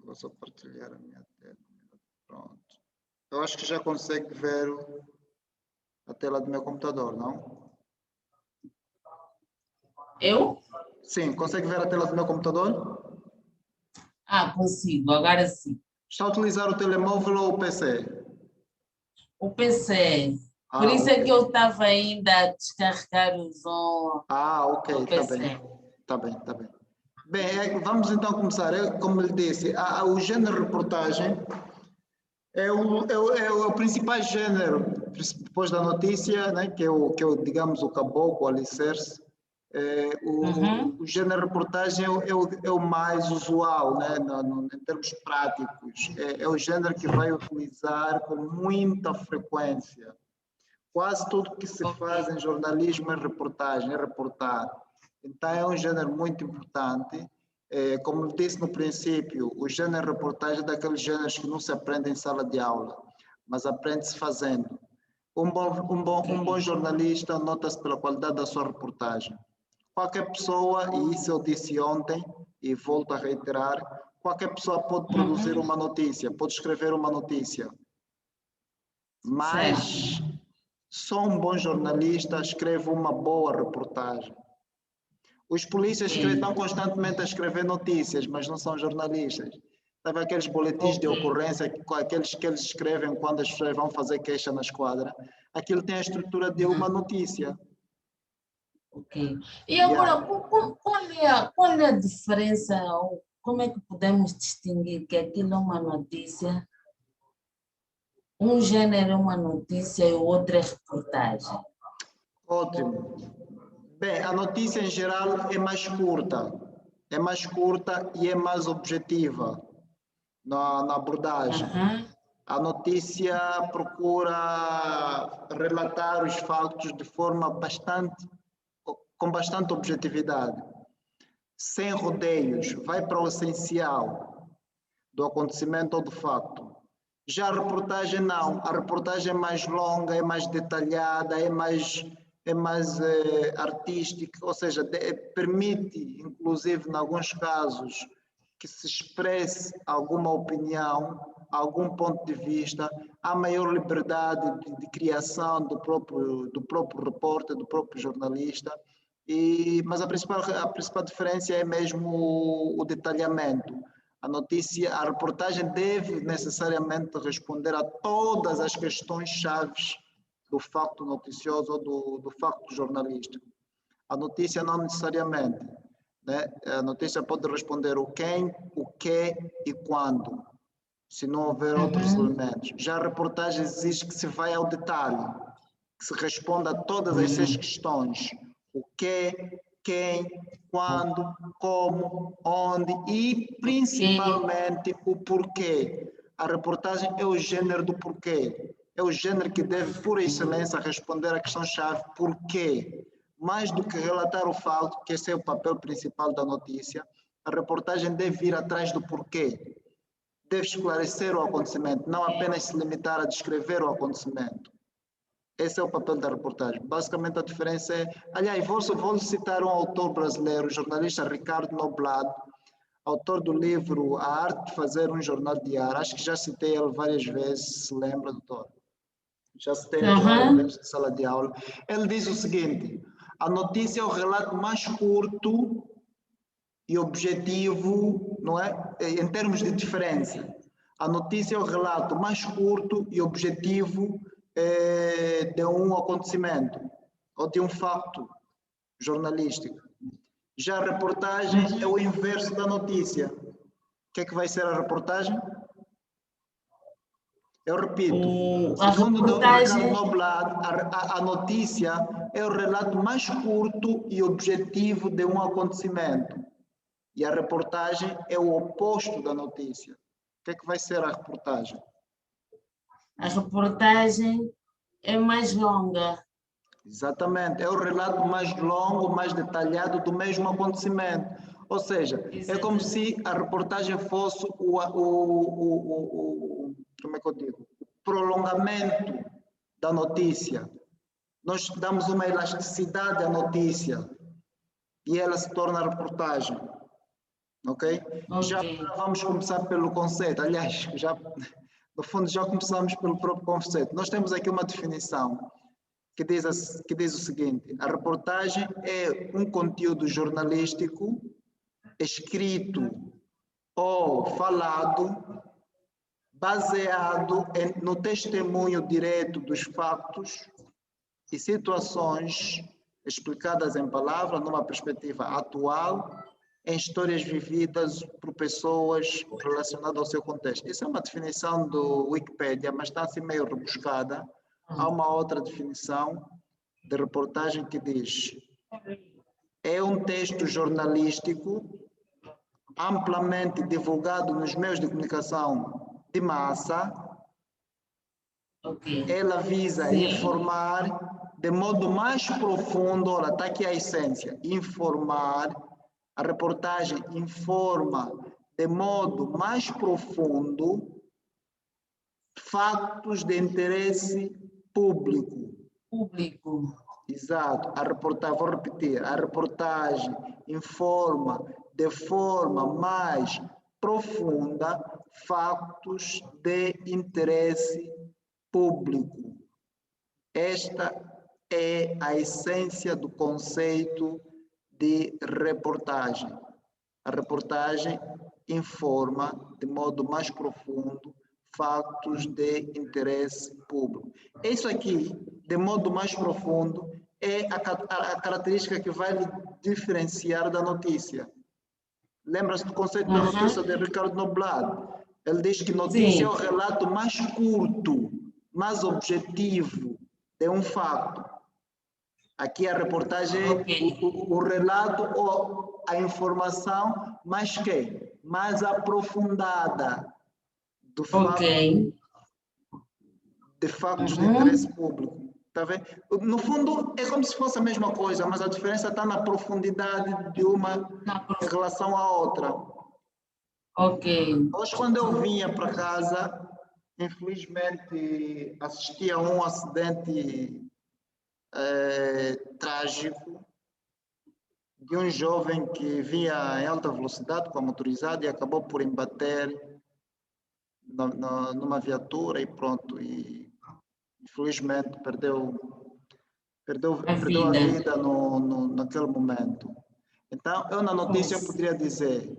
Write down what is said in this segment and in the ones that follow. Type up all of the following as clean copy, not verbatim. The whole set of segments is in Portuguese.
Vou só partilhar a minha tela. Pronto. Eu acho que já consegue ver a tela do meu computador, não? Eu? Sim, consegue ver a tela do meu computador? Ah, consigo, agora sim. Está a utilizar o telemóvel ou o PC? O PC. Por Ah, isso ok. é que eu estava ainda a descarregar o som Ah, ok, do está bem. PC. Está bem, está bem. Bem, vamos então começar. Como lhe disse, o género reportagem é o principal género, depois da notícia, né, digamos, o caboclo, o alicerce. O género reportagem é o mais usual, né, em termos práticos. É o género que vai utilizar com muita frequência. Quase tudo que se faz em jornalismo é reportagem, é reportar. Então é um género muito importante. Como eu disse no princípio, o género reportagem é daqueles géneros que não se aprende em sala de aula, mas aprende-se fazendo. Um bom jornalista nota-se pela qualidade da sua reportagem. Qualquer pessoa, e isso eu disse ontem e volto a reiterar, qualquer pessoa pode produzir uma notícia, pode escrever uma notícia, mas Certo. só um bom jornalista escreve uma boa reportagem. Os polícias estão constantemente a escrever notícias, mas não são jornalistas. Sabe aqueles boletins de ocorrência, aqueles que eles escrevem quando as pessoas vão fazer queixa na esquadra? Aquilo tem a estrutura de uma notícia. Ok. E agora, qual é a diferença, ou como é que podemos distinguir que aquilo é uma notícia, um gênero é uma notícia e o outro é reportagem? Ótimo. Bem, a notícia em geral é mais curta e é mais objetiva na abordagem. A notícia procura relatar os fatos de forma com bastante objetividade, sem rodeios, vai para o essencial do acontecimento ou do facto. Já a reportagem não, a reportagem é mais longa, é mais detalhada, é mais artística, ou seja, permite, inclusive, em alguns casos, que se expresse alguma opinião, algum ponto de vista, há maior liberdade de criação do próprio repórter, do próprio jornalista, mas a principal diferença é mesmo o detalhamento. A reportagem deve necessariamente responder a todas as questões chaves do facto noticioso ou do facto jornalístico. A notícia não necessariamente, né? A notícia pode responder o quem, o que e quando, se não houver outros elementos. Já a reportagem exige que se vá ao detalhe, que se responda a todas as 6 questões. O que, quem, quando, como, onde e principalmente o porquê. A reportagem é o gênero do porquê. É o gênero que deve, por excelência, responder à questão-chave porquê. Mais do que relatar o fato, que esse é o papel principal da notícia, a reportagem deve ir atrás do porquê. Deve esclarecer o acontecimento, não apenas se limitar a descrever o acontecimento. Esse é o papel da reportagem. Basicamente a diferença é... Aliás, vou citar um autor brasileiro, o jornalista Ricardo Noblat, autor do livro A Arte de Fazer um Jornal Diário. Acho que já citei ele várias vezes, se lembra, doutor? Já citei ele várias vezes em sala de aula. Ele diz o seguinte: a notícia é o relato mais curto e objetivo, não é? Em termos de diferença. A notícia é o relato mais curto e objetivo de um acontecimento ou de um facto jornalístico. Já a reportagem é o inverso da notícia. O que é que vai ser a reportagem? Eu repito, A segundo o reportagem... Ricardo Noblat, a notícia é o relato mais curto e objetivo de um acontecimento. E a reportagem é o oposto da notícia. O que é que vai ser a reportagem? A reportagem é mais longa. Exatamente, é o relato mais longo, mais detalhado do mesmo acontecimento. Ou seja, é como se a reportagem fosse como é que eu digo? O prolongamento da notícia. Nós damos uma elasticidade à notícia e ela se torna reportagem. Ok? Já Ok. vamos começar pelo conceito. Aliás, já, no fundo, já começamos pelo próprio conceito. Nós temos aqui uma definição que diz o seguinte: a reportagem é um conteúdo jornalístico escrito ou falado baseado no testemunho direto dos fatos e situações explicadas em palavras numa perspectiva atual, em histórias vividas por pessoas relacionadas ao seu contexto. Essa é uma definição do Wikipedia, mas está assim meio rebuscada. Há uma outra definição de reportagem que diz: é um texto jornalístico amplamente divulgado nos meios de comunicação de massa. Ok. Ela visa Sim. informar de modo mais profundo, olha, está aqui a essência, informar, a reportagem informa de modo mais profundo fatos de interesse público. Público. Exato, a reportagem, vou repetir, a reportagem informa de forma mais profunda fatos de interesse público. Esta é a essência do conceito de reportagem. A reportagem informa de modo mais profundo fatos de interesse público. Isso aqui, de modo mais profundo, é a característica que vai diferenciar da notícia. Lembra-se do conceito da notícia de Ricardo Noblat? Ele diz que notícia é o relato mais curto, mais objetivo de um fato. Aqui a reportagem é o relato ou a informação mais aprofundada do fato, de fatos de interesse público. Tá vendo? No fundo, é como se fosse a mesma coisa, mas a diferença está na profundidade de uma em relação à outra. Ok. Hoje, quando eu vinha para casa, infelizmente assisti a um acidente trágico de um jovem que vinha em alta velocidade com a motorizada e acabou por embater numa viatura e pronto. E infelizmente perdeu a vida naquele momento. Então, eu na notícia poderia dizer: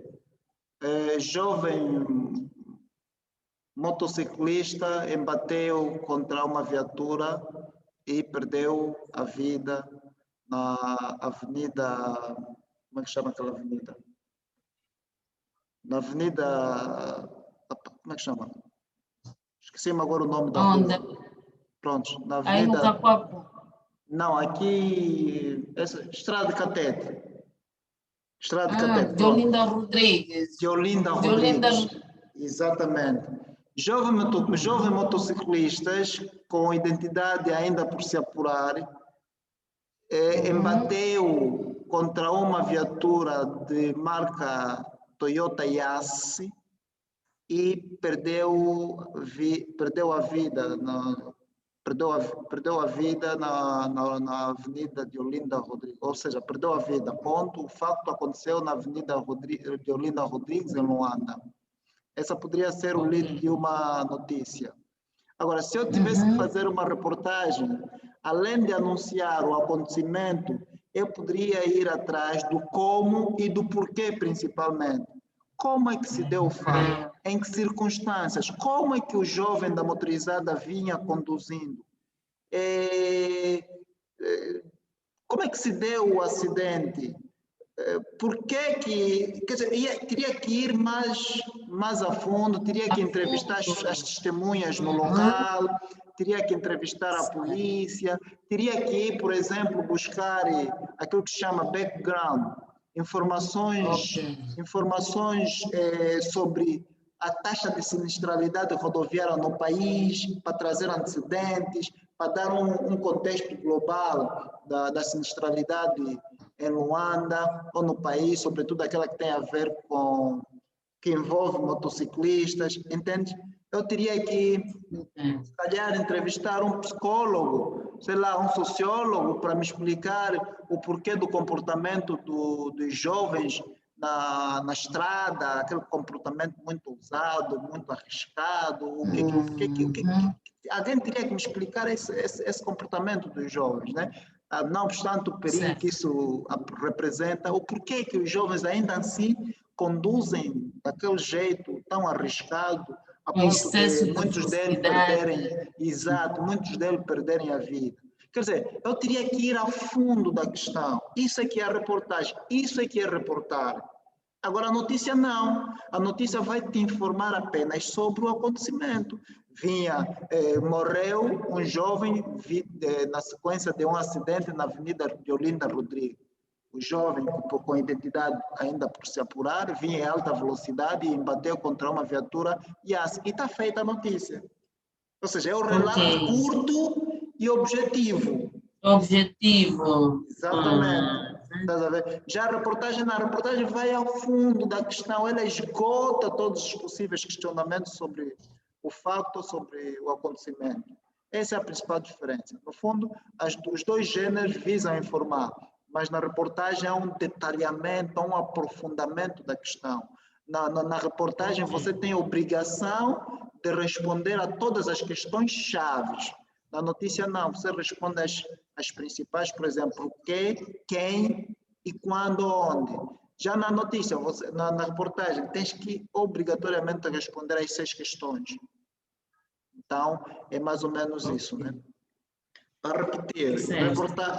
jovem motociclista embateu contra uma viatura e perdeu a vida na avenida, como é que chama aquela avenida? Na avenida, como é que chama? Esqueci-me agora o nome da rua. Pronto, na avenida... Aí no Cacoapo? Não, aqui, Estrada de Catete. Estrada de Catete, de Olinda Rodrigues. De Olinda Rodrigues, exatamente. Jovem motociclistas com identidade ainda por se apurar, embateu contra uma viatura de marca Toyota Yaris e perdeu a vida na avenida de Olinda Rodrigues, ou seja, perdeu a vida, ponto. O facto aconteceu na avenida de Olinda Rodrigues, em Luanda. Essa poderia ser o lead de uma notícia. Agora, se eu tivesse que fazer uma reportagem, além de anunciar o acontecimento, eu poderia ir atrás do como e do porquê, principalmente. Como é que se deu o fato? Em que circunstâncias? Como é que o jovem da motorizada vinha conduzindo? Como é que se deu o acidente? Por que quer dizer, teria que ir mais a fundo, teria que entrevistar as testemunhas no local, teria que entrevistar a polícia, teria que ir, por exemplo, buscar aquilo que se chama background, informações sobre a taxa de sinistralidade rodoviária no país, para trazer antecedentes, para dar um contexto global da sinistralidade em Luanda ou no país, sobretudo aquela que tem a ver com, que envolve motociclistas, entende? Eu teria que, se calhar, entrevistar um psicólogo, sei lá, um sociólogo, para me explicar o porquê do comportamento dos jovens na estrada, aquele comportamento muito ousado, muito arriscado. Alguém teria que me explicar esse comportamento dos jovens, né? Não obstante o perigo que isso representa, o porquê que os jovens ainda assim conduzem daquele jeito tão arriscado, a ponto de muitos deles perderem a vida. Quer dizer, eu teria que ir ao fundo da questão. Isso é que é a reportagem, isso é que é reportar. Agora, a notícia não. A notícia vai te informar apenas sobre o acontecimento. Morreu um jovem na sequência de um acidente na Avenida de Olinda Rodrigues. O jovem, com identidade ainda por se apurar, vinha em alta velocidade e embateu contra uma viatura e está feita a notícia. Ou seja, é um relato curto e objetivo. Exatamente. Estás a ver? Já na reportagem vai ao fundo da questão, ela esgota todos os possíveis questionamentos sobre o facto, sobre o acontecimento. Essa é a principal diferença. No fundo, os dois gêneros visam informar, mas na reportagem há um detalhamento, há um aprofundamento da questão. Na reportagem você tem a obrigação de responder a todas as questões chaves. Na notícia não, você responde as principais, por exemplo, o que, quem e quando, onde. Já na notícia, na reportagem, tens que obrigatoriamente responder às 6 questões. Então, é mais ou menos isso, né? Para repetir,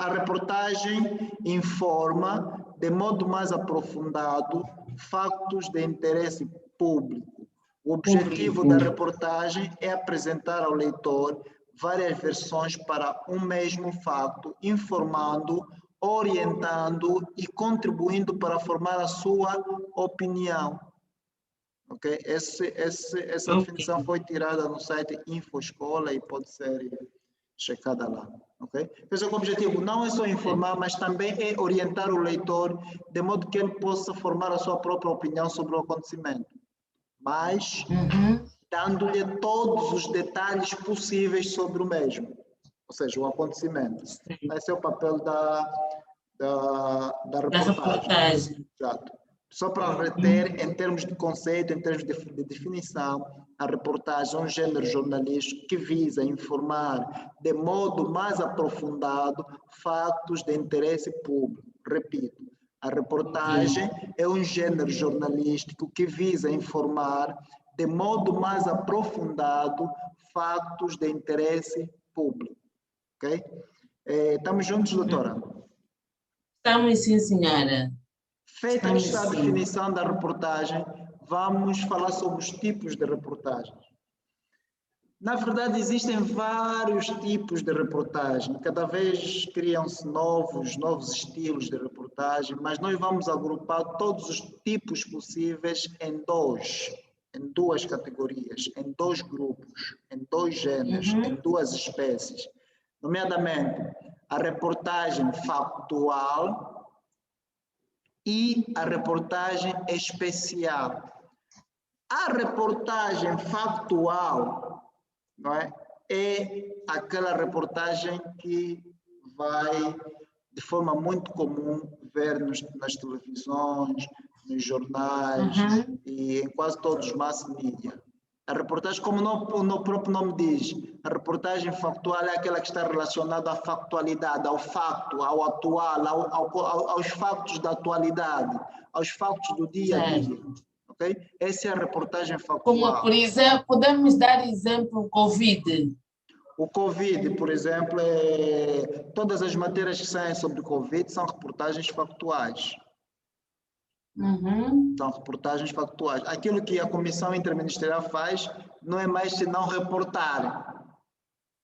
a reportagem informa de modo mais aprofundado factos de interesse público. O objetivo da reportagem é apresentar ao leitor várias versões para um mesmo facto, informando, orientando e contribuindo para formar a sua opinião. Okay? Essa definição foi tirada no site InfoEscola e pode ser checada lá. Okay? Então, o objetivo não é só informar, mas também é orientar o leitor de modo que ele possa formar a sua própria opinião sobre o acontecimento, mas dando-lhe todos os detalhes possíveis sobre o mesmo, ou seja, o acontecimento. Esse é o papel da reportagem. Exato. Só para reter, em termos de conceito, em termos de definição, a reportagem é um gênero jornalístico que visa informar de modo mais aprofundado fatos de interesse público. Repito, a reportagem é um gênero jornalístico que visa informar de modo mais aprofundado fatos de interesse público. Ok? Estamos juntos, doutora? Estamos, sim, senhora. Feita esta definição da reportagem, vamos falar sobre os tipos de reportagens. Na verdade, existem vários tipos de reportagem. Cada vez criam-se novos estilos de reportagem, mas nós vamos agrupar todos os tipos possíveis em duas categorias, em 2 grupos, em 2 gêneros, em 2 espécies. Nomeadamente, a reportagem factual e a reportagem especial. A reportagem factual, não é aquela reportagem que vai, de forma muito comum, ver nas televisões, nos jornais e em quase todos os mass media. A reportagem, como o próprio nome diz, a reportagem factual é aquela que está relacionada à factualidade, ao facto, ao atual, aos factos da atualidade, aos factos do dia a dia. Okay? Essa é a reportagem factual. Como, por exemplo, podemos dar exemplo, o Covid. O Covid, por exemplo, todas as matérias que saem sobre o Covid são reportagens factuais. São reportagens factuais. Aquilo que a Comissão Interministerial faz não é mais senão reportar.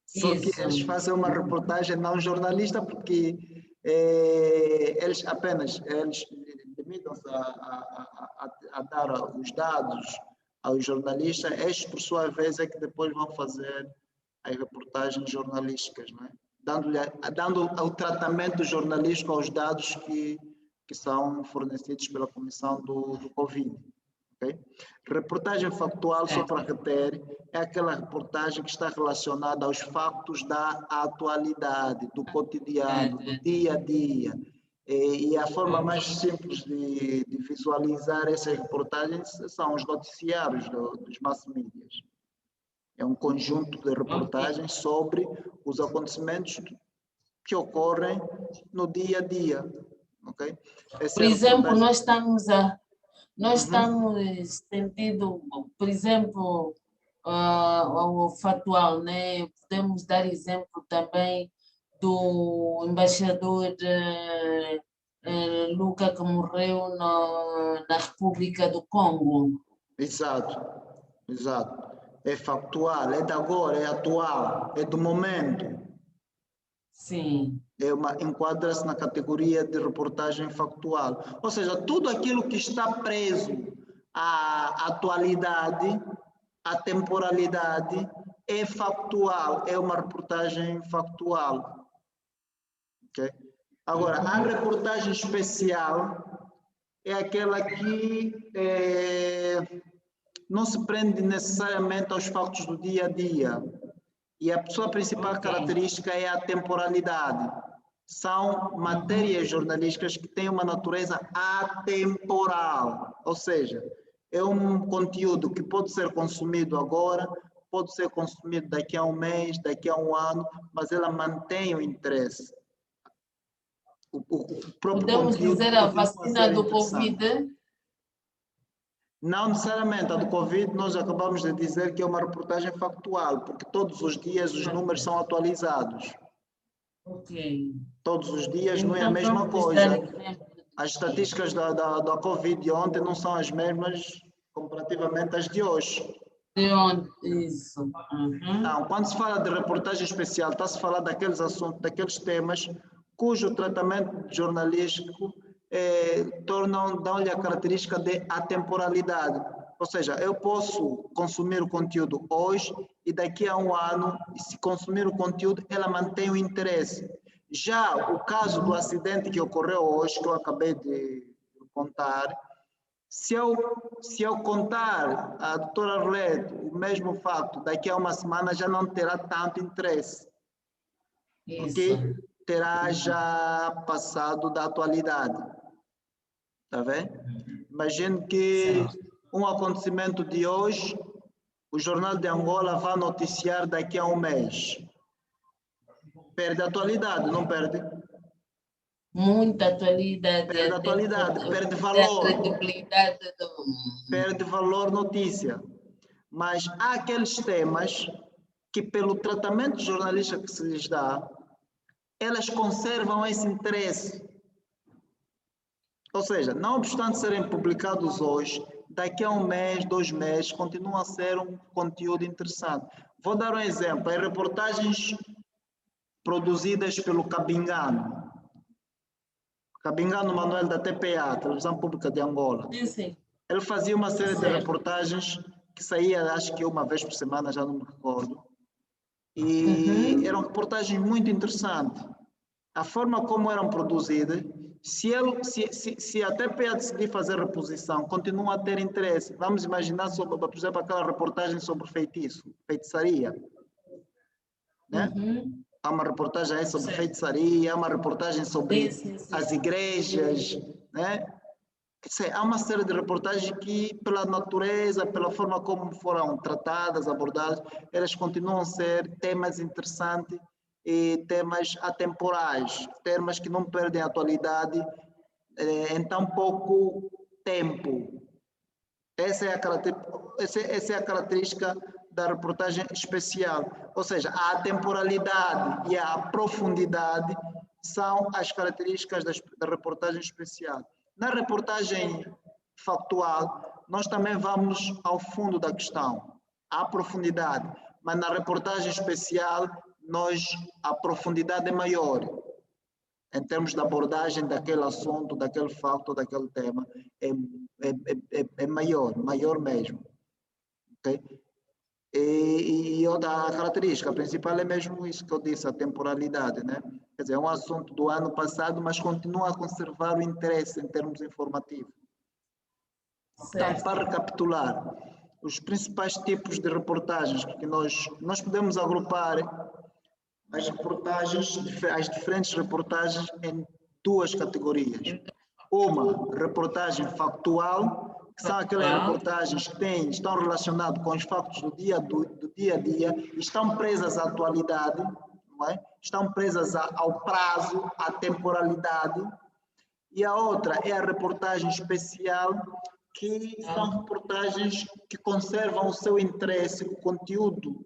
Só que eles fazem uma reportagem não jornalista porque eles limitam-se a dar os dados aos jornalistas. Estes, por sua vez, é que depois vão fazer as reportagens jornalísticas, não é? Dando o tratamento jornalístico aos dados que são fornecidos pela Comissão do Covid. Okay? Reportagem factual, só para reter, é aquela reportagem que está relacionada aos fatos da atualidade, do cotidiano, do dia a dia. E a forma mais simples de visualizar essas reportagens são os noticiários dos mass media. É um conjunto de reportagens sobre os acontecimentos que ocorrem no dia a dia. Okay? Por exemplo, nós estamos sentindo, por exemplo, o factual, né? Podemos dar exemplo também do embaixador Luca que morreu na República do Congo. Exato, exato. É factual, é de agora, é atual, é do momento. Sim. Enquadra-se na categoria de reportagem factual. Ou seja, tudo aquilo que está preso à atualidade, à temporalidade, é factual, é uma reportagem factual. Okay? Agora, a reportagem especial é aquela que não se prende necessariamente aos fatos do dia a dia. E a sua principal característica é a temporalidade. São matérias jornalísticas que têm uma natureza atemporal, ou seja, é um conteúdo que pode ser consumido agora, pode ser consumido daqui a um mês, daqui a um ano, mas ela mantém o interesse. O próprio Podemos conteúdo dizer a vacina do Covid? Não necessariamente a do Covid, nós acabamos de dizer que é uma reportagem factual, porque todos os dias os números são atualizados. Ok. Todos os dias então, não é a mesma coisa. As estatísticas da Covid de ontem não são as mesmas comparativamente às de hoje. De ontem, isso. Então, quando se fala de reportagem especial, está-se a falar daqueles assuntos, daqueles temas cujo tratamento jornalístico dão-lhe a característica de atemporalidade. Ou seja, eu posso consumir o conteúdo hoje e daqui a um ano, se consumir o conteúdo, ela mantém o interesse. Já o caso do acidente que ocorreu hoje, que eu acabei de contar, se eu contar à doutora Arlete o mesmo fato, daqui a uma semana já não terá tanto interesse. Porque terá já passado da atualidade. Está vendo? Imagine que um acontecimento de hoje, o Jornal de Angola vai noticiar daqui a um mês. Perde a atualidade, não perde? Muita atualidade. Perde a atualidade, perde valor. Credibilidade perde valor notícia. Mas há aqueles temas que, pelo tratamento jornalístico que se lhes dá, elas conservam esse interesse. Ou seja, não obstante serem publicados hoje, daqui a um mês, 2 meses, continuam a ser um conteúdo interessante. Vou dar um exemplo, as reportagens produzidas pelo Cabingano Manuel da TPA, Televisão Pública de Angola. Sim. Ele fazia uma série de reportagens que saía, acho que uma vez por semana, já não me recordo. E eram reportagens muito interessantes. A forma como eram produzidas, se a TPA decidir fazer reposição, continua a ter interesse. Vamos imaginar, por exemplo, aquela reportagem sobre feitiçaria. Né? Há uma reportagem aí sobre feitiçaria, há uma reportagem sobre as igrejas. Né? Há uma série de reportagens que, pela natureza, pela forma como foram tratadas, abordadas, elas continuam a ser temas interessantes e temas atemporais, temas que não perdem a atualidade em tão pouco tempo. Essa é a característica da reportagem especial. Ou seja, a atemporalidade e a profundidade são as características da reportagem especial. Na reportagem factual, nós também vamos ao fundo da questão, à profundidade, mas na reportagem especial, a profundidade é maior. Em termos de abordagem daquele assunto, daquele facto, daquele tema, é maior mesmo. Okay? E outra característica principal é mesmo isso que eu disse, a temporalidade, né? Quer dizer, é um assunto do ano passado, mas continua a conservar o interesse em termos informativos. Portanto, para recapitular, os principais tipos de reportagens que nós podemos agrupar as diferentes reportagens em duas categorias. Uma, reportagem factual, que são aquelas reportagens que estão relacionadas com os factos do dia a dia, estão presas à atualidade, não é? Estão presas ao prazo, à temporalidade. E a outra é a reportagem especial, que são reportagens que conservam o seu interesse, o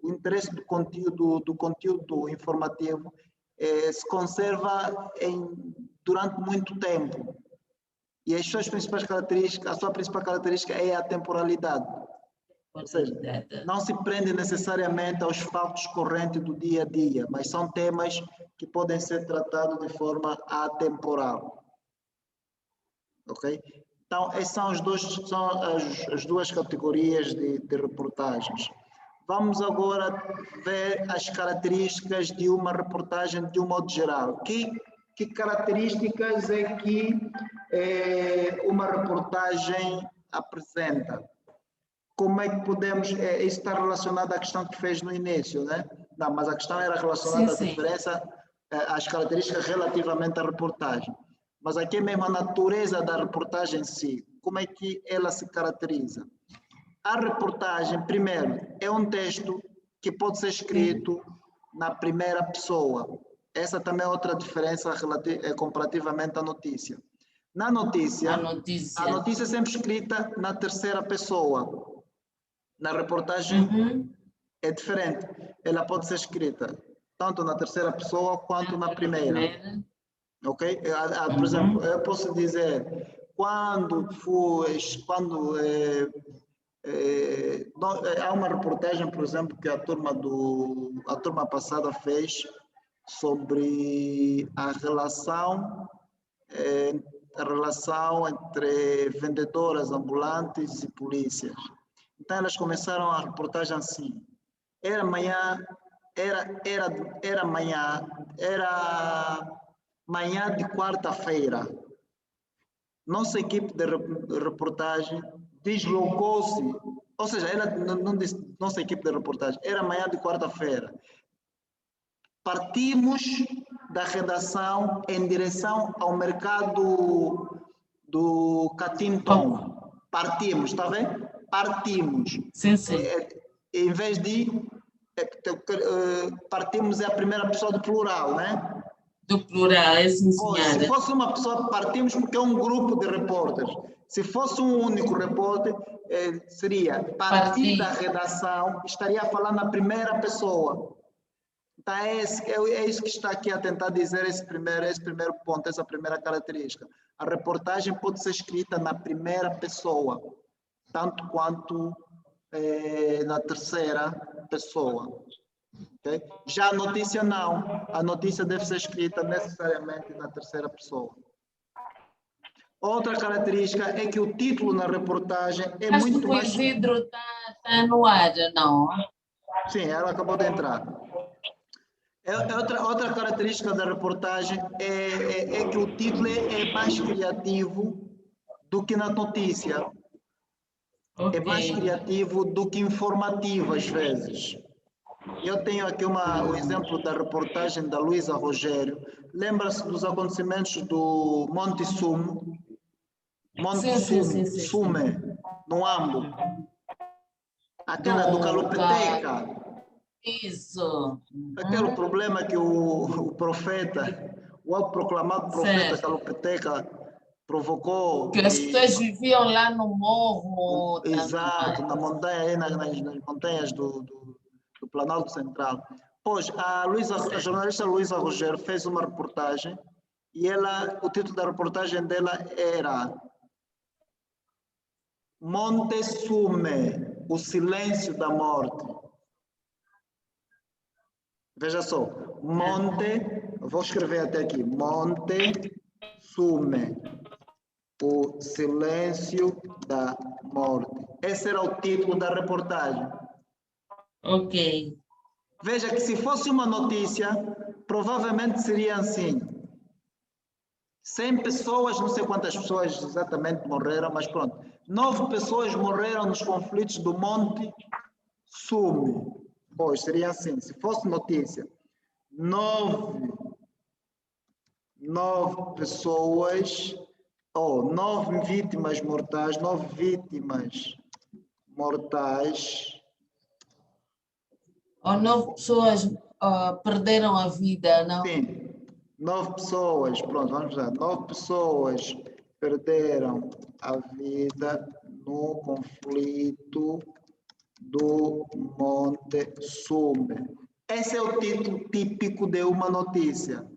interesse do conteúdo informativo se conserva durante muito tempo. E as suas principais características, a sua principal característica é a temporalidade. Ou seja, não se prende necessariamente aos fatos correntes do dia a dia, mas são temas que podem ser tratados de forma atemporal. Ok? Então, essas são as duas categorias de reportagens. Vamos agora ver as características de uma reportagem de um modo geral. Que características é que uma reportagem apresenta? Como é que podemos... isso está relacionado à questão que fez no início, né? Não, mas a questão era relacionada à diferença, às características relativamente à reportagem. Mas aqui é mesmo a natureza da reportagem em si. Como é que ela se caracteriza? A reportagem, primeiro, é um texto que pode ser escrito na primeira pessoa. Essa também é outra diferença comparativamente à notícia. Na notícia, a notícia é sempre escrita na terceira pessoa. Na reportagem é diferente. Ela pode ser escrita tanto na terceira pessoa quanto na primeira. Ok? Por exemplo, eu posso dizer, há uma reportagem, por exemplo, que a turma passada fez sobre a relação entre vendedoras ambulantes e polícias. Então elas começaram a reportagem assim. Era manhã de quarta-feira. Nossa equipe de reportagem deslocou-se, ou seja, ela não disse nossa equipe de reportagem, era manhã de quarta-feira. Partimos da redação em direção ao mercado do Catinton. Partimos, está vendo? Partimos. Sim, sim. Em vez de partimos é a primeira pessoa do plural, né? Do plural, é sim, senhora. Se fosse uma pessoa, partimos porque é um grupo de repórteres. Se fosse um único repórter, seria partir da redação, estaria a falar na primeira pessoa. Então, é isso que está aqui a tentar dizer esse primeiro ponto, essa primeira característica. A reportagem pode ser escrita na primeira pessoa, tanto quanto na terceira pessoa. Okay? Já a notícia não. A notícia deve ser escrita necessariamente na terceira pessoa. Outra característica é que o título na reportagem é muito mais... Acho que o Isidro está no ar, não? Sim, ela acabou de entrar. Outra característica da reportagem é que o título é mais criativo do que na notícia. Okay. É mais criativo do que informativo, às vezes. Eu tenho aqui o exemplo da reportagem da Luísa Rogério. Lembra-se dos acontecimentos do Monte Sume? Sume, no Ambo. Aquela do Calopeteca. Isso. Aquele problema que o profeta, o autoproclamado profeta Calopeteca provocou. Que as pessoas viviam lá no morro. Exato, na montanha, nas montanhas do Planalto Central. Pois, a jornalista Luísa Rogério fez uma reportagem e o título da reportagem dela era Monte Sume, o silêncio da morte. Veja só, vou escrever até aqui, Monte Sume, o silêncio da morte. Esse era o título da reportagem. Ok. Veja que se fosse uma notícia, provavelmente seria assim. 100 pessoas, não sei quantas pessoas exatamente morreram, mas pronto. 9 pessoas morreram nos conflitos do Monte Sume. Pois, seria assim, se fosse notícia. 9 9 pessoas, ou 9 vítimas mortais, 9 vítimas mortais. Ou 9 pessoas perderam a vida, não? Sim, 9 pessoas, pronto, vamos lá. 9 pessoas perderam a vida no conflito do Monte Sume. Esse é o título típico de uma notícia.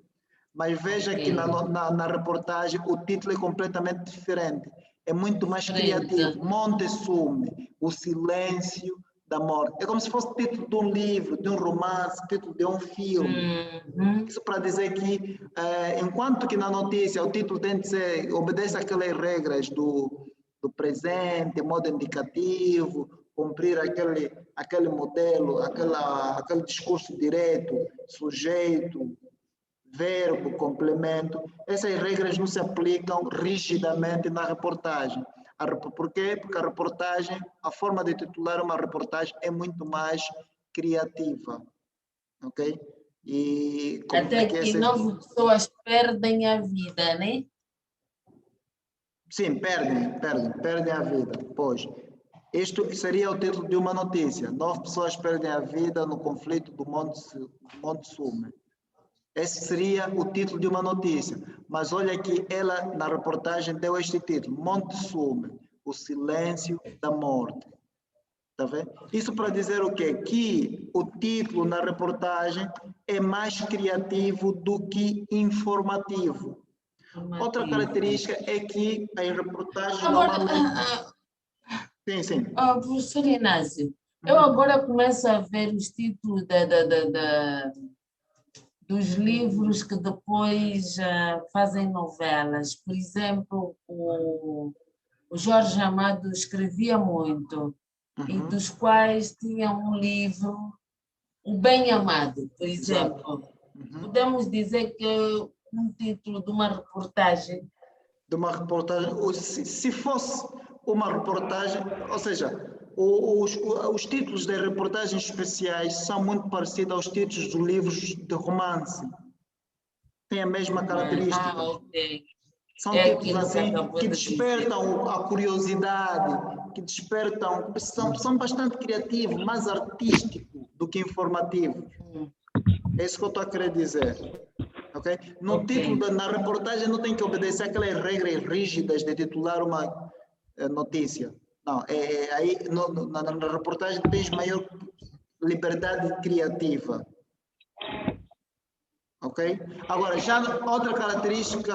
Mas veja que na reportagem o título é completamente diferente. É muito mais criativo. Monte Sume, o silêncio da morte. É como se fosse o título de um livro, de um romance, título de um filme. Isso para dizer que, enquanto que na notícia o título tem de ser, obedece àquelas regras do presente, modo indicativo, cumprir aquele modelo, aquele discurso direto, sujeito, verbo, complemento. Essas regras não se aplicam rigidamente na reportagem. Por quê? Porque a reportagem, a forma de titular uma reportagem é muito mais criativa. Ok? E até que 9 pessoas perdem a vida, né? Sim, perdem a vida. Pois, isto seria o título de uma notícia. 9 pessoas perdem a vida no conflito do Monte Sume. Esse seria o título de uma notícia. Mas olha que ela, na reportagem, deu este título. Monte Sume, o silêncio da morte. Tá vendo? Isso para dizer o quê? Que o título na reportagem é mais criativo do que informativo. Outra característica é que as reportagens normalmente... Sim. Professor Inácio, eu agora começo a ver os títulos dos livros que depois fazem novelas. Por exemplo, o Jorge Amado escrevia muito, e dos quais tinha um livro, O Bem Amado, por exemplo. Podemos dizer que um título de uma reportagem. Se fosse uma reportagem, ou seja, os títulos das reportagens especiais são muito parecidos aos títulos dos livros de romance. Tem a mesma característica. Ok. São títulos assim que despertam a curiosidade, que despertam, são bastante criativos, mais artísticos do que informativos. É isso que eu estou a querer dizer. Okay? No título, na reportagem, não tem que obedecer aquelas regras rígidas de titular uma notícia. Não, aí na reportagem tens maior liberdade criativa. Ok? Agora, já outra característica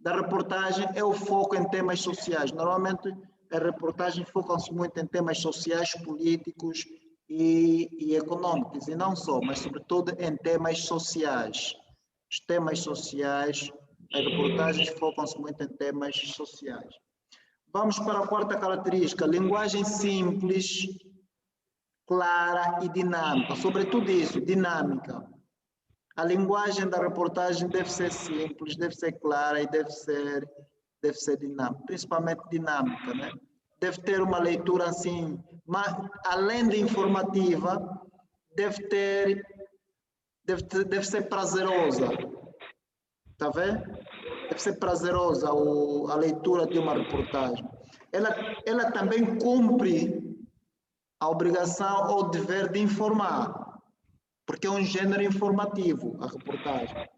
da reportagem é o foco em temas sociais. Normalmente, as reportagens focam-se muito em temas sociais, políticos e econômicos, e não só, mas sobretudo em temas sociais. Os temas sociais, as reportagens focam-se muito em temas sociais. Vamos para a quarta característica, linguagem simples, clara e dinâmica. Sobretudo isso, dinâmica. A linguagem da reportagem deve ser simples, deve ser clara e deve ser dinâmica, principalmente dinâmica, né? Deve ter uma leitura assim, mas além de informativa, deve ser prazerosa, tá vendo? Deve ser prazerosa a leitura de uma reportagem. Ela também cumpre a obrigação ou o dever de informar, porque é um gênero informativo, a reportagem.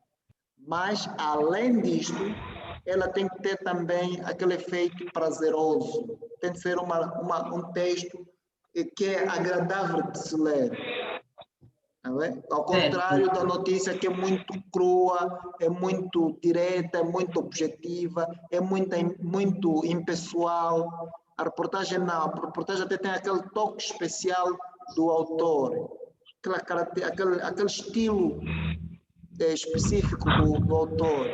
Mas, além disto, ela tem que ter também aquele efeito prazeroso. Tem que ser um texto que é agradável de se ler. Ao contrário da notícia que é muito crua, é muito direta, é muito objetiva, é muito impessoal. A reportagem não, a reportagem até tem aquele toque especial do autor, aquele estilo específico do autor.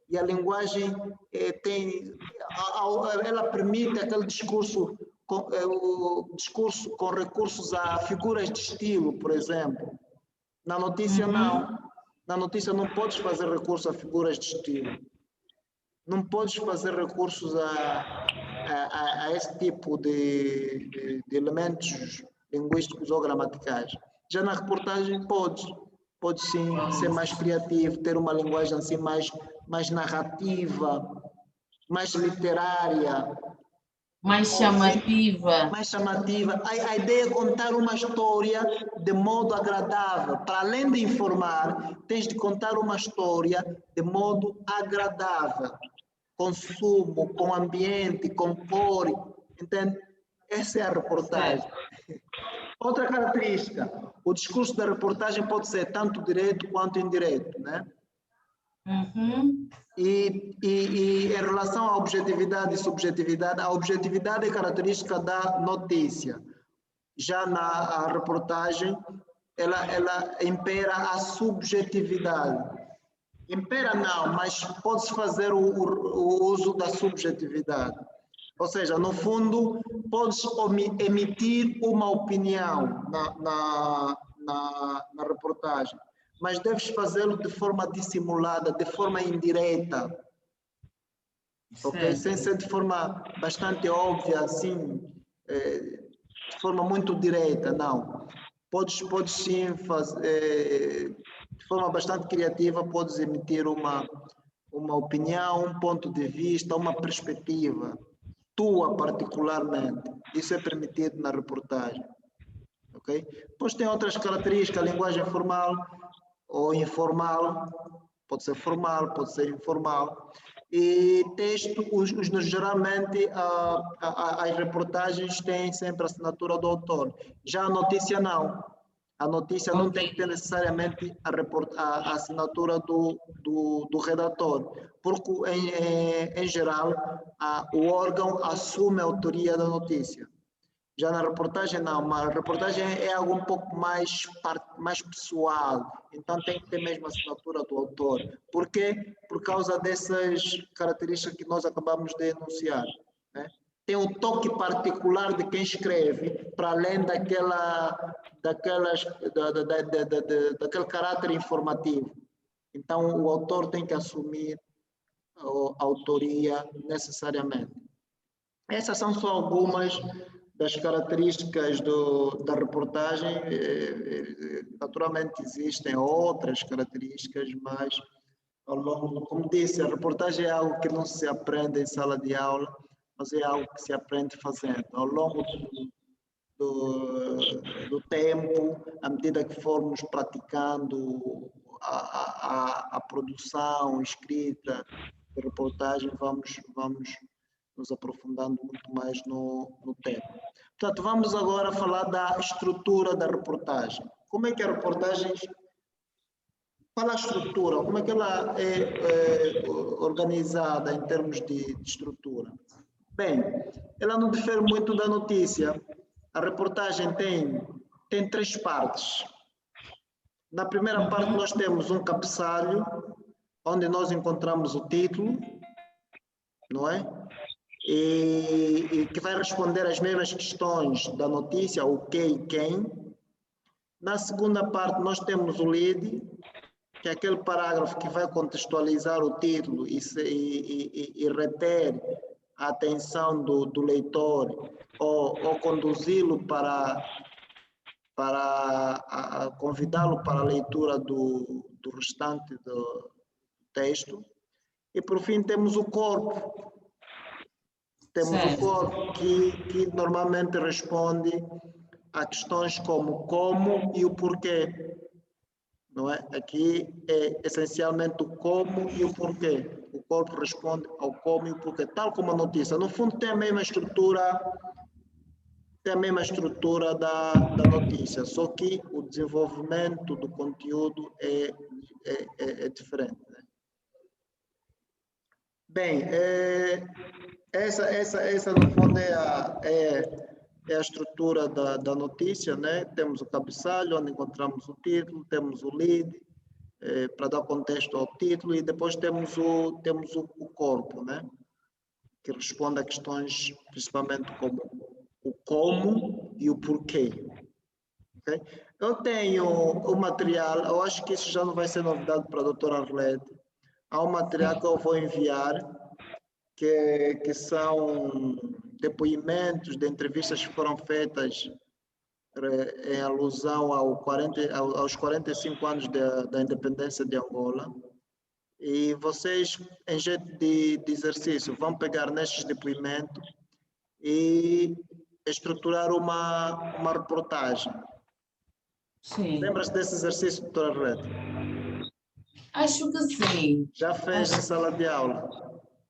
E a linguagem ela permite aquele discurso com recursos a figuras de estilo, por exemplo. Na notícia, não. Na notícia não podes fazer recurso a figuras de estilo. Não podes fazer recursos a esse tipo de elementos linguísticos ou gramaticais. Já na reportagem, podes. pode sim ser mais criativo, ter uma linguagem assim mais narrativa, mais literária, Mais chamativa. mais chamativa. A ideia é contar uma história de modo agradável. Para além de informar, tens de contar uma história de modo agradável. Consumo, com ambiente, com cor. Entende? Essa é a reportagem. Certo. Outra característica, o discurso da reportagem pode ser tanto direto quanto indireto, né? Uhum. E em relação à objetividade e subjetividade, a objetividade é característica da notícia. Já na reportagem, ela impera a subjetividade. Impera não, mas pode-se fazer o uso da subjetividade. Ou seja, no fundo, podes emitir uma opinião na reportagem, mas deves fazê-lo de forma dissimulada, de forma indireta, ok? Sem ser de forma bastante óbvia, assim, de forma muito direta, não. Podes sim fazer, de forma bastante criativa, podes emitir uma opinião, um ponto de vista, uma perspectiva, tua particularmente. Isso é permitido na reportagem. Okay? Depois tem outras características, a linguagem formal ou informal, pode ser formal, pode ser informal. E texto, geralmente as reportagens têm sempre a assinatura do autor. Já a notícia não. A notícia não tem que ter necessariamente a assinatura do redator, porque em geral o órgão assume a autoria da notícia. Já na reportagem não, mas a reportagem é algo um pouco mais pessoal, então tem que ter mesmo a assinatura do autor. Por quê? Por causa dessas características que nós acabamos de enunciar, né? Tem um toque particular de quem escreve, para além daquele caráter informativo. Então o autor tem que assumir a autoria necessariamente. Essas são só algumas das características da reportagem. Naturalmente existem outras características, mas ao longo, como disse, a reportagem é algo que não se aprende em sala de aula, mas é algo que se aprende fazendo. Ao longo do tempo, à medida que formos praticando a produção, escrita de reportagem, vamos nos aprofundando muito mais no tema. Portanto, vamos agora falar da estrutura da reportagem. Como é que a reportagem, qual a estrutura, como é que ela é organizada em termos de estrutura? Bem, ela não difere muito da notícia. A reportagem tem três partes. Na primeira parte nós temos um cabeçalho, onde nós encontramos o título, não é? E que vai responder às mesmas questões da notícia, o que e quem. Na segunda parte nós temos o lead, que é aquele parágrafo que vai contextualizar o título e reter a atenção do leitor ou conduzi-lo para convidá-lo para a leitura do restante do texto. E por fim temos o corpo. Temos o corpo que normalmente responde a questões como e o porquê. Não é? Aqui é essencialmente o como e o porquê. O corpo responde ao como e o porquê, tal como a notícia. No fundo tem a mesma estrutura, da notícia, só que o desenvolvimento do conteúdo é diferente. Né? Bem, essa no fundo é a estrutura da notícia, né? Temos o cabeçalho, onde encontramos o título, temos o lead, para dar contexto ao título, e depois temos o corpo, né? Que responde a questões principalmente como o como e o porquê. Okay? Eu tenho o material, eu acho que isso já não vai ser novidade para a doutora Arlete. Há um material que eu vou enviar, que são depoimentos de entrevistas que foram feitas em alusão aos 45 anos da independência de Angola. E vocês, em jeito de exercício, vão pegar nestes depoimentos e estruturar uma reportagem. Sim. Lembra-se desse exercício, doutora Rede? Acho que sim. Já fez em sala de aula?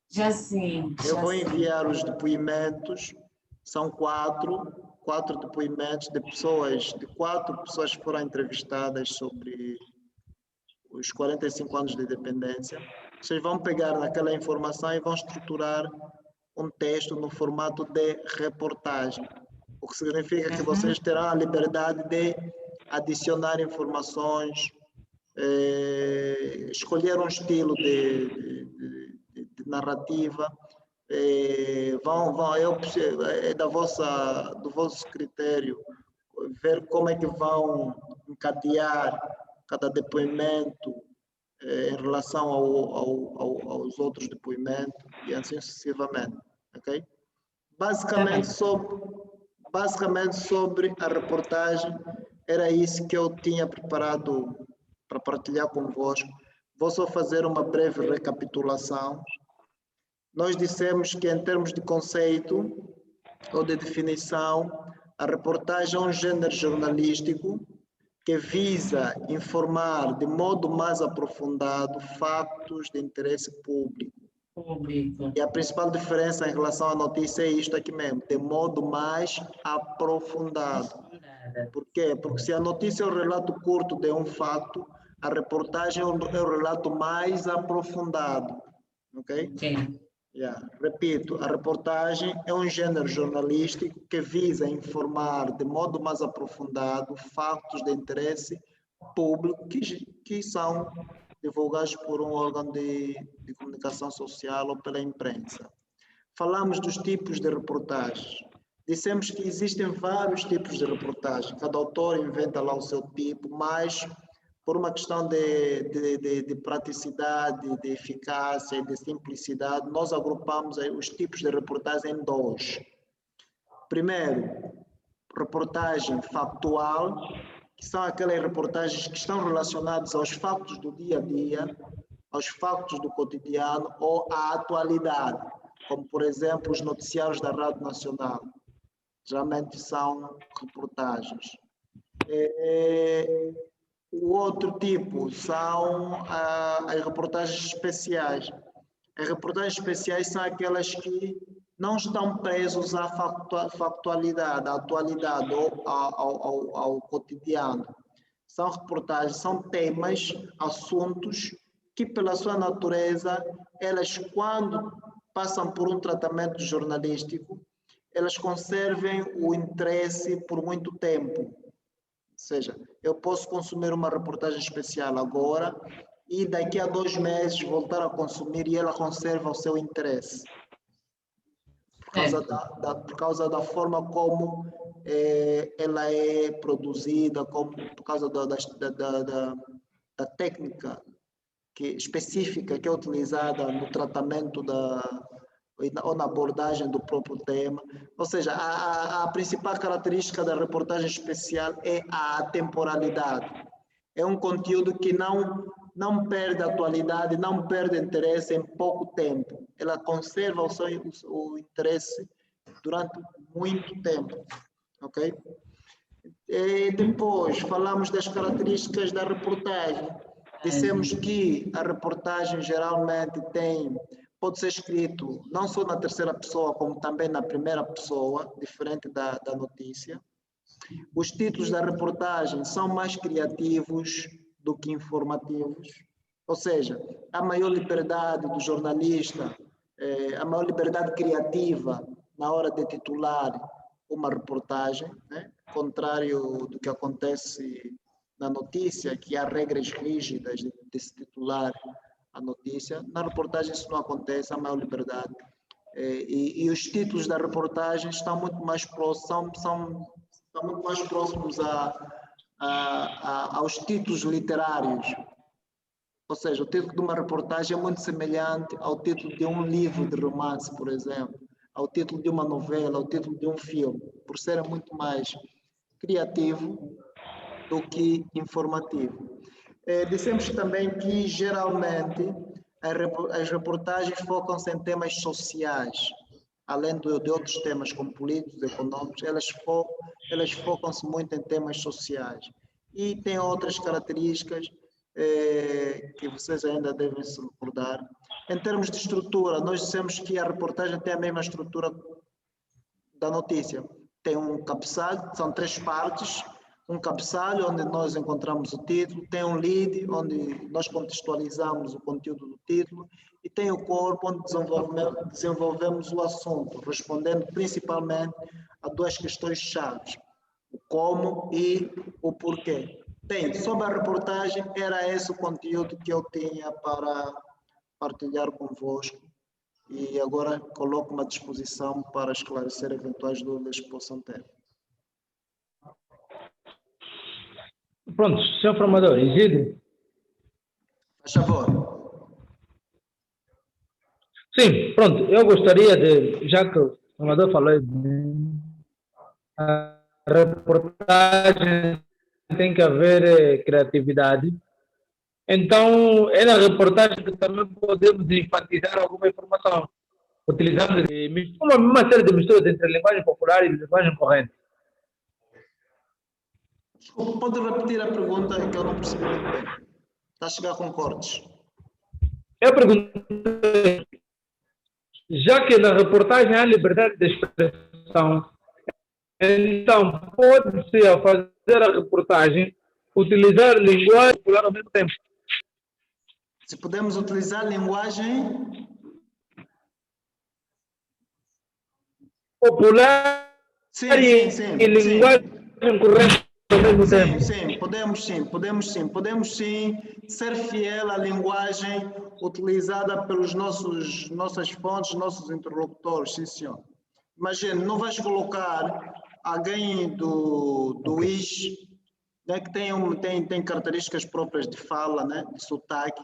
Já sim. Eu vou enviar os depoimentos, são quatro depoimentos de quatro pessoas que foram entrevistadas sobre os 45 anos de independência. Vocês vão pegar naquela informação e vão estruturar um texto no formato de reportagem, o que significa que vocês terão a liberdade de adicionar informações, escolher um estilo de narrativa, é do vosso critério ver como é que vão encadear cada depoimento em relação aos outros depoimentos e assim sucessivamente, ok? Basicamente sobre a reportagem, era isso que eu tinha preparado para partilhar convosco. Vou só fazer uma breve recapitulação. Nós dissemos que, em termos de conceito ou de definição, a reportagem é um gênero jornalístico que visa informar de modo mais aprofundado fatos de interesse público. E a principal diferença em relação à notícia é isto aqui mesmo, de modo mais aprofundado. Por quê? Porque se a notícia é um relato curto de um fato, a reportagem é um relato mais aprofundado. Ok? Sim. Repito, a reportagem é um gênero jornalístico que visa informar de modo mais aprofundado fatos de interesse público que são divulgados por um órgão de comunicação social ou pela imprensa. Falamos dos tipos de reportagens. Dissemos que existem vários tipos de reportagem. Cada autor inventa lá o seu tipo, mas por uma questão de praticidade, de eficácia e de simplicidade, nós agrupamos os tipos de reportagem em dois. Primeiro, reportagem factual, que são aquelas reportagens que estão relacionadas aos fatos do dia a dia, aos fatos do cotidiano ou à atualidade, como, por exemplo, os noticiários da Rádio Nacional. Geralmente são reportagens. O outro tipo são as reportagens especiais. As reportagens especiais são aquelas que não estão presos à factualidade, à atualidade ou ao cotidiano. São reportagens, são temas, assuntos que, pela sua natureza, elas, quando passam por um tratamento jornalístico, elas conservem o interesse por muito tempo. Ou seja, eu posso consumir uma reportagem especial agora e daqui a 2 meses voltar a consumir e ela conserva o seu interesse. Por causa da forma como ela é produzida, por causa da técnica específica que é utilizada no tratamento ou na abordagem do próprio tema. Ou seja, a principal característica da reportagem especial é a atemporalidade. É um conteúdo que não perde atualidade, não perde interesse em pouco tempo. Ela conserva o interesse durante muito tempo. Ok? E depois falamos das características da reportagem. Dissemos que a reportagem geralmente pode ser escrito não só na terceira pessoa, como também na primeira pessoa, diferente da notícia. Os títulos da reportagem são mais criativos do que informativos, ou seja, a maior liberdade do jornalista, a maior liberdade criativa na hora de titular uma reportagem, né? Contrário do que acontece na notícia, que há regras rígidas de se titular a notícia. Na reportagem isso não acontece, há maior liberdade. E os títulos da reportagem estão muito mais próximos, são muito mais próximos aos títulos literários. Ou seja, o título de uma reportagem é muito semelhante ao título de um livro de romance, por exemplo, ao título de uma novela, ao título de um filme, por serem muito mais criativo do que informativo. Dissemos também que, geralmente, as reportagens focam-se em temas sociais, além de outros temas como políticos, econômicos, elas focam-se muito em temas sociais. E tem outras características que vocês ainda devem se recordar. Em termos de estrutura, nós dissemos que a reportagem tem a mesma estrutura da notícia. Tem um cabeçalho, são 3 partes. Um cabeçalho, onde nós encontramos o título, tem um lead, onde nós contextualizamos o conteúdo do título, e tem o corpo, onde desenvolvemos o assunto, respondendo principalmente a 2 questões-chave, o como e o porquê. Bem, sobre a reportagem, era esse o conteúdo que eu tinha para partilhar convosco, e agora coloco-me à disposição para esclarecer eventuais dúvidas que possam ter. Pronto, senhor formador, Isidro. Faz favor. Sim, pronto, eu gostaria de, já que o formador falou, a reportagem tem que haver criatividade, então é na reportagem que também podemos enfatizar alguma informação, utilizando uma série de misturas entre linguagem popular e linguagem corrente. Desculpa, pode repetir a pergunta que eu não percebi muito bem. Está a chegar com cortes. Eu perguntei, já que na reportagem há liberdade de expressão, então pode-se, ao fazer a reportagem, utilizar linguagem popular ao mesmo tempo. Se podemos utilizar linguagem popular sim, e linguagem correta ao mesmo tempo. Podemos sim ser fiel à linguagem utilizada pelos nossas fontes, nossos interlocutores, sim senhor. Imagina, não vais colocar alguém do IS, né, que tem características próprias de fala, né, de sotaque,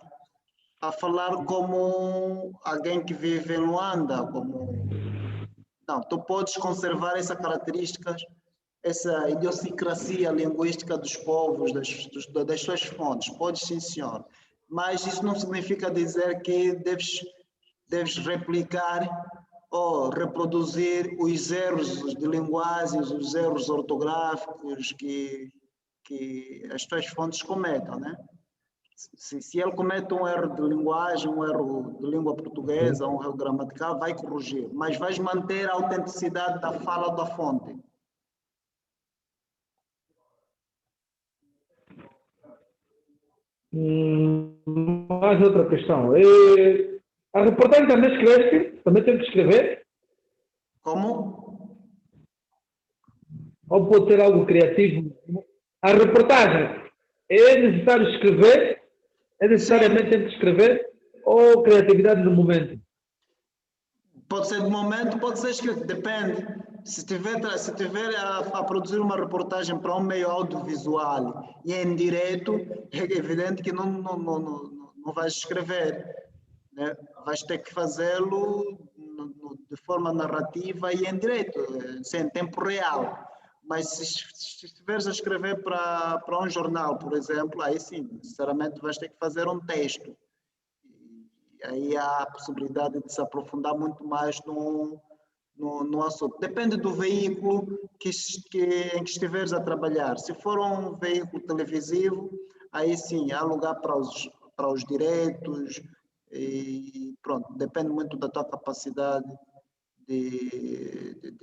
a falar como alguém que vive em Luanda, Não, tu podes conservar essa características, essa idiosincrasia linguística dos povos, das suas fontes. Podes sim, senhor. Mas isso não significa dizer que deves replicar ou reproduzir os erros de linguagem, os erros ortográficos que as tuas fontes cometam, né? Se ele comete um erro de linguagem, um erro de língua portuguesa, um erro gramatical, vai corrigir, mas vais manter a autenticidade da fala da fonte. Mais outra questão. A reportagem também escreve, também tem que escrever? Como? Ou pode ser algo criativo? A reportagem é necessário escrever? É necessariamente tem que escrever? Ou criatividade do momento? Pode ser do momento, pode ser escrito, depende. Se tiver a produzir uma reportagem para um meio audiovisual e em direto, é evidente que não vais escrever, né? Vais ter que fazê-lo de forma narrativa e em direto, em tempo real. Mas se estiveres a escrever para um jornal, por exemplo, aí sim, necessariamente vais ter que fazer um texto. E aí há a possibilidade de se aprofundar muito mais no assunto. Depende do veículo em que estiveres a trabalhar. Se for um veículo televisivo, aí sim, há lugar para os direitos e pronto, depende muito da tua capacidade de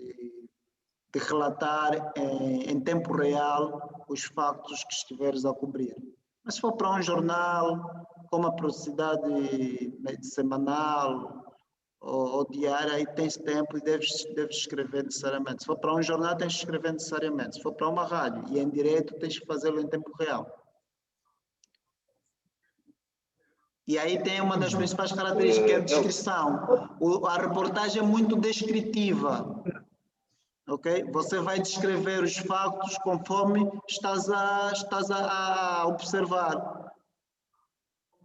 relatar em tempo real os factos que estiveres a cobrir. Mas se for para um jornal, com uma periodicidade semanal ou diária, aí tens tempo e deves escrever necessariamente. Se for para um jornal, tens que escrever necessariamente. Se for para uma rádio e em direto, tens que fazê-lo em tempo real. E aí tem uma das principais características, que é a descrição. A reportagem é muito descritiva. Okay? Você vai descrever os factos conforme estás a observar,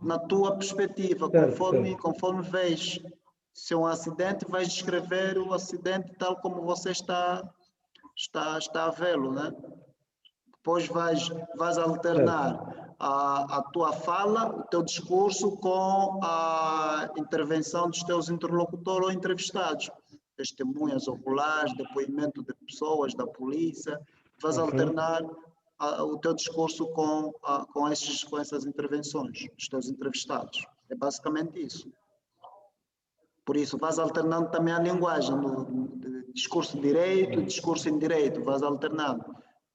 na tua perspectiva, conforme vês. Se é um acidente, vais descrever o acidente tal como você está a vê-lo, né? Depois vais alternar a tua fala, o teu discurso com a intervenção dos teus interlocutores ou entrevistados. Testemunhas oculares, depoimento de pessoas, da polícia. Vais alternar o teu discurso com essas intervenções dos teus entrevistados. É basicamente isso. Por isso, vais alternando também a linguagem, no discurso direito e discurso indireito, vais alternando.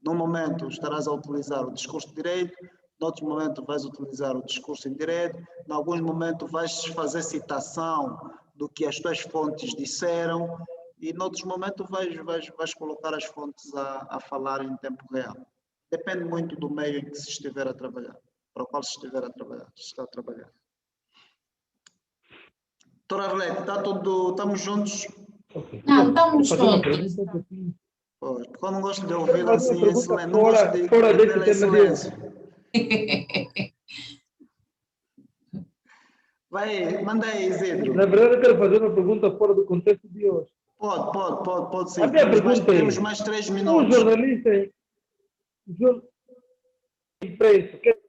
Num momento estarás a utilizar o discurso direito, noutro momento vais utilizar o discurso indireto, em alguns momentos vais fazer citação do que as tuas fontes disseram e noutros momentos vais colocar as fontes a falar em tempo real. Depende muito do meio em que se estiver a trabalhar, para o qual se estiver a trabalhar, se está a trabalhar. Doutora Arlete, está tudo, estamos juntos? Não, estamos juntos. Porque eu não gosto de ouvir assim em silêncio, não fora, gosto de fora desse em tema silêncio. Vai, manda aí, Isidro. Na verdade, eu quero fazer uma pergunta fora do contexto de hoje. Pode sim. A minha pergunta Temos é, mais 3 um minutos. jornalista imprensa, quer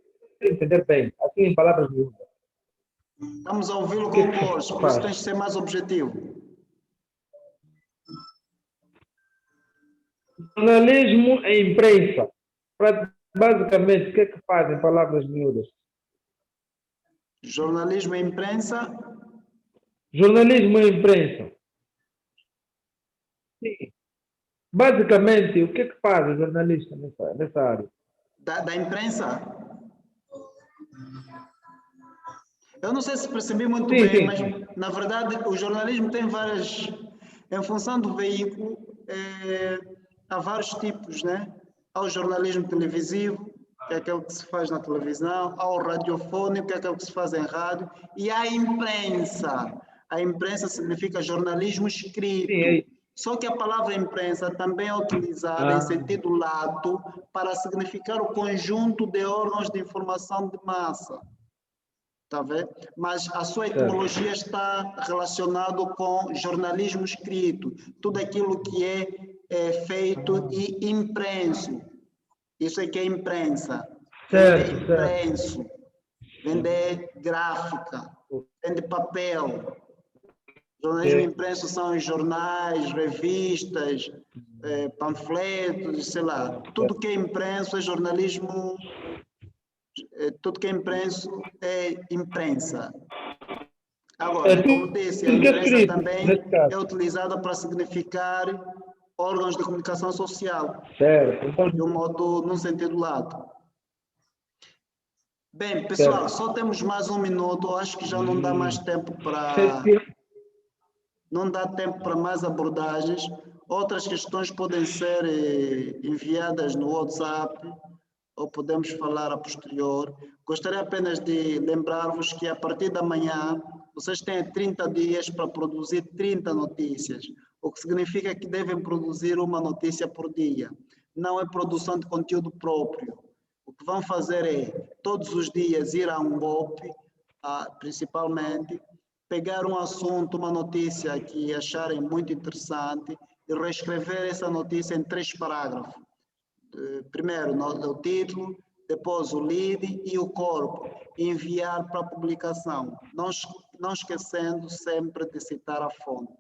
entender bem, assim em palavras miúdas. Estamos a ouvi-lo com voz, por isso tens de ser mais objetivo. Jornalismo e imprensa. Basicamente, o que é que fazem palavras miúdas? Jornalismo e imprensa. Jornalismo e imprensa. Sim. Basicamente, o que é que faz o jornalista nessa área? Da imprensa? Eu não sei se percebi muito bem, mas na verdade o jornalismo tem várias, em função do veículo, há vários tipos, né? Há o jornalismo televisivo, que é aquele que se faz na televisão, há o radiofônico, que é aquele que se faz em rádio, e há a imprensa. A imprensa significa jornalismo escrito. Sim, Só que a palavra imprensa também é utilizada em sentido lato para significar o conjunto de órgãos de informação de massa. Tá vendo? Mas a sua etimologia está relacionada com jornalismo escrito, tudo aquilo que é feito e impresso. Isso é que é imprensa. Vende impresso, vende gráfica, vende papel. Jornalismo impresso são os jornais, revistas, panfletos, sei lá. Tudo que é impresso é jornalismo. Tudo que é impresso é imprensa. Agora, como disse, a imprensa também é utilizada para significar órgãos de comunicação social. Certo. De um modo, num sentido lato. Bem, pessoal, só temos mais um minuto. Acho que já não dá mais tempo para... Não dá tempo para mais abordagens. Outras questões podem ser enviadas no WhatsApp ou podemos falar a posterior. Gostaria apenas de lembrar-vos que a partir da manhã vocês têm 30 dias para produzir 30 notícias, o que significa que devem produzir uma notícia por dia. Não é produção de conteúdo próprio. O que vão fazer é, todos os dias, ir a um golpe, principalmente, pegar um assunto, uma notícia que acharem muito interessante e reescrever essa notícia em 3 parágrafos. Primeiro o título, depois o lead e o corpo, e enviar para a publicação, não esquecendo sempre de citar a fonte.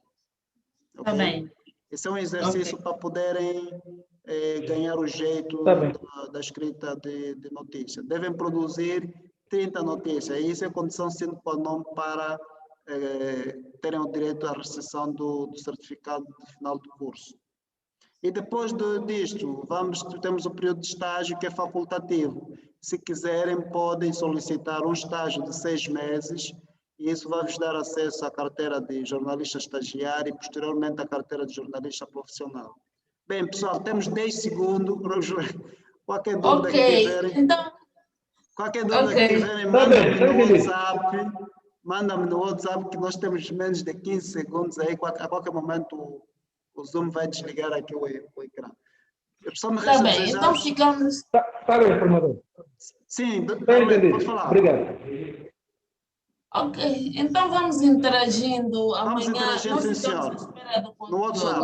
Okay? Tá bem. Esse é um exercício para poderem ganhar o jeito da escrita de notícia. Devem produzir 30 notícias, e isso é condição sine qua non para terem o direito à recepção do certificado de final do curso. E depois disto, temos o período de estágio que é facultativo. Se quiserem, podem solicitar um estágio de 6 meses e isso vai vos dar acesso à carteira de jornalista estagiário e posteriormente à carteira de jornalista profissional. Bem, pessoal, temos 10 segundos. Qualquer dúvida que tiverem, que tiverem, manda-me no WhatsApp que nós temos menos de 15 segundos aí, a qualquer momento o Zoom vai desligar aqui o ecrã. Está bem, então ficamos... Está bem, informador. Sim, pode falar. Obrigado. Ok, então vamos interagindo. Vamos amanhã. interagindo, sim, senhor. À espera do No WhatsApp.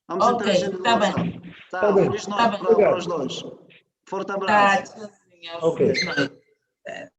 Vamos ok, interagindo no tá WhatsApp. bem. Tá, bem. feliz noite Tá bem. para os dois. Forte abraço. Tchauzinho. Ok. Feliz noite.